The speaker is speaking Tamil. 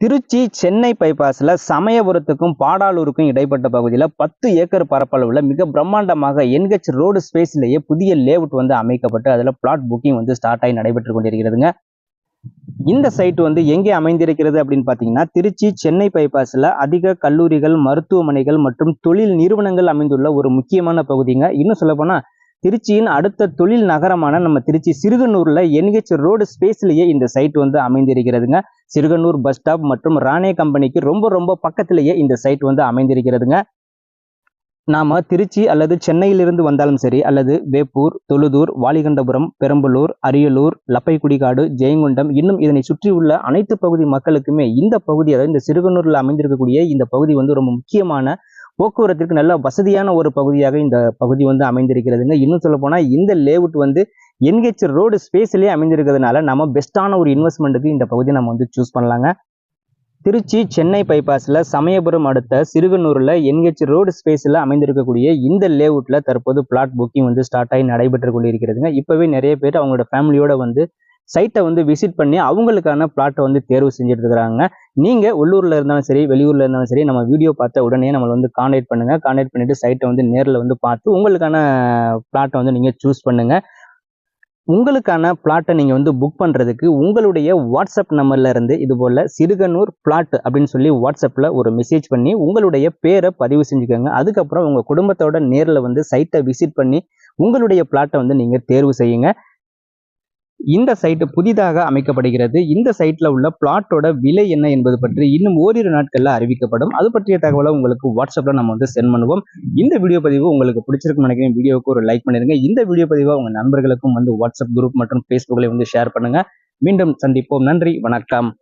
திருச்சி சென்னை பைபாஸ்ல சமயபுரத்துக்கும் பாடாலூருக்கும் இடைப்பட்ட பகுதியில் 10 ஏக்கர் பரப்பளவுல மிக பிரம்மாண்டமாக என்ஹெச் ரோடு ஸ்பேஸ்லேயே புதிய லேஅவுட் அமைக்கப்பட்டு அதில் பிளாட் புக்கிங் ஸ்டார்ட் ஆகி நடைபெற்று கொண்டிருக்கிறதுங்க. இந்த சைட் எங்கே அமைந்திருக்கிறது அப்படின்னு பார்த்தீங்கன்னா, திருச்சி சென்னை பைபாஸ்ல அதிக கல்லூரிகள், மருத்துவமனைகள் மற்றும் தொழில் நிறுவனங்கள் அமைந்துள்ள ஒரு முக்கியமான பகுதிங்க. இன்னும் சொல்ல போனா திருச்சியின் அடுத்த தொழில் நகரமான நம்ம திருச்சி சிறுகனூர்ல என்ஹெச் ரோடு ஸ்பேஸ்லயே இந்த சைட் அமைந்திருக்கிறதுங்க. சிறுகனூர் பஸ் ஸ்டாப் மற்றும் ராணே கம்பெனிக்கு ரொம்ப ரொம்ப பக்கத்திலேயே இந்த சைட் அமைந்திருக்கிறதுங்க. நாம திருச்சி அல்லது சென்னையிலிருந்து வந்தாலும் சரி, அல்லது வேப்பூர், தொழுதூர், வாலிகண்டபுரம், பெரம்பலூர், அரியலூர், லப்பைக்குடிகாடு, ஜெயங்கொண்டம், இன்னும் இதனை சுற்றியுள்ள அனைத்து பகுதி மக்களுக்குமே இந்த பகுதி, அதாவது இந்த சிறுகனூர்ல அமைந்திருக்கக்கூடிய இந்த பகுதி ரொம்ப முக்கியமான போக்குவரத்திற்கு நல்ல வசதியான ஒரு பகுதியாக இந்த பகுதி அமைந்திருக்கிறதுங்க. இன்னும் சொல்ல போனா இந்த லேஅவுட் என்ஹெச் ரோடு ஸ்பேஸ்லயே அமைந்திருக்கிறதுனால நம்ம பெஸ்டான ஒரு இன்வெஸ்ட்மெண்ட்டுக்கு இந்த பகுதியை நம்ம சூஸ் பண்ணலாங்க. திருச்சி சென்னை பைபாஸ்ல சமயபுரம் அடுத்த சிறுகனூர்ல என்ஹெச் ரோடு ஸ்பேஸ்ல அமைந்திருக்கக்கூடிய இந்த லேஅவுட்ல தற்போது பிளாட் புக்கிங் ஸ்டார்ட் ஆகி நடைபெற்று கொண்டிருக்கிறதுங்க. இப்பவே நிறைய பேர் அவங்களோட ஃபேமிலியோட சைட்டை விசிட் பண்ணி அவங்களுக்கான பிளாட்டை தேர்வு செஞ்சுட்டு இருக்கிறாங்க. நீங்க உள்ளூர்ல இருந்தாலும் சரி, வெளியூர்ல இருந்தாலும் சரி, நம்ம வீடியோ பார்த்த உடனே நம்ம கான்டாக்ட் பண்ணுங்க. கான்டாக்ட் பண்ணிட்டு சைட்டை நேரில் பார்த்து உங்களுக்கான பிளாட்டை நீங்க சூஸ் பண்ணுங்க. உங்களுக்கான பிளாட்டை நீங்க புக் பண்றதுக்கு உங்களுடைய வாட்ஸ்அப் நம்பர்ல இருந்து இது போல சிறுகனூர் பிளாட் அப்படின்னு சொல்லி வாட்ஸ்அப்ல ஒரு மெசேஜ் பண்ணி உங்களுடைய பேரை பதிவு செஞ்சுக்கோங்க. அதுக்கப்புறம் உங்க குடும்பத்தோட நேரில் சைட்டை விசிட் பண்ணி உங்களுடைய பிளாட்டை நீங்க தேர்வு செய்யுங்க. இந்த சைட் புதிதாக அமைக்கப்படுகிறது. இந்த சைட்ல உள்ள பிளாட்டோட விலை என்ன என்பது பற்றி இன்னும் ஓரிரு நாட்கள்ல அறிவிக்கப்படும். அது பற்றிய தகவலை உங்களுக்கு வாட்ஸ்அப்ல நம்ம சென்ட் பண்ணுவோம். இந்த வீடியோ பதிவு உங்களுக்கு பிடிச்சிருக்கும் நினைக்கிறேன். வீடியோவுக்கு ஒரு லைக் பண்ணிருங்க. இந்த வீடியோ பதிவை உங்க நண்பர்களுக்கும் வாட்ஸ்அப் குரூப் மற்றும் பேஸ்புக்ல ஷேர் பண்ணுங்க. மீண்டும் சந்திப்போம். நன்றி, வணக்கம்.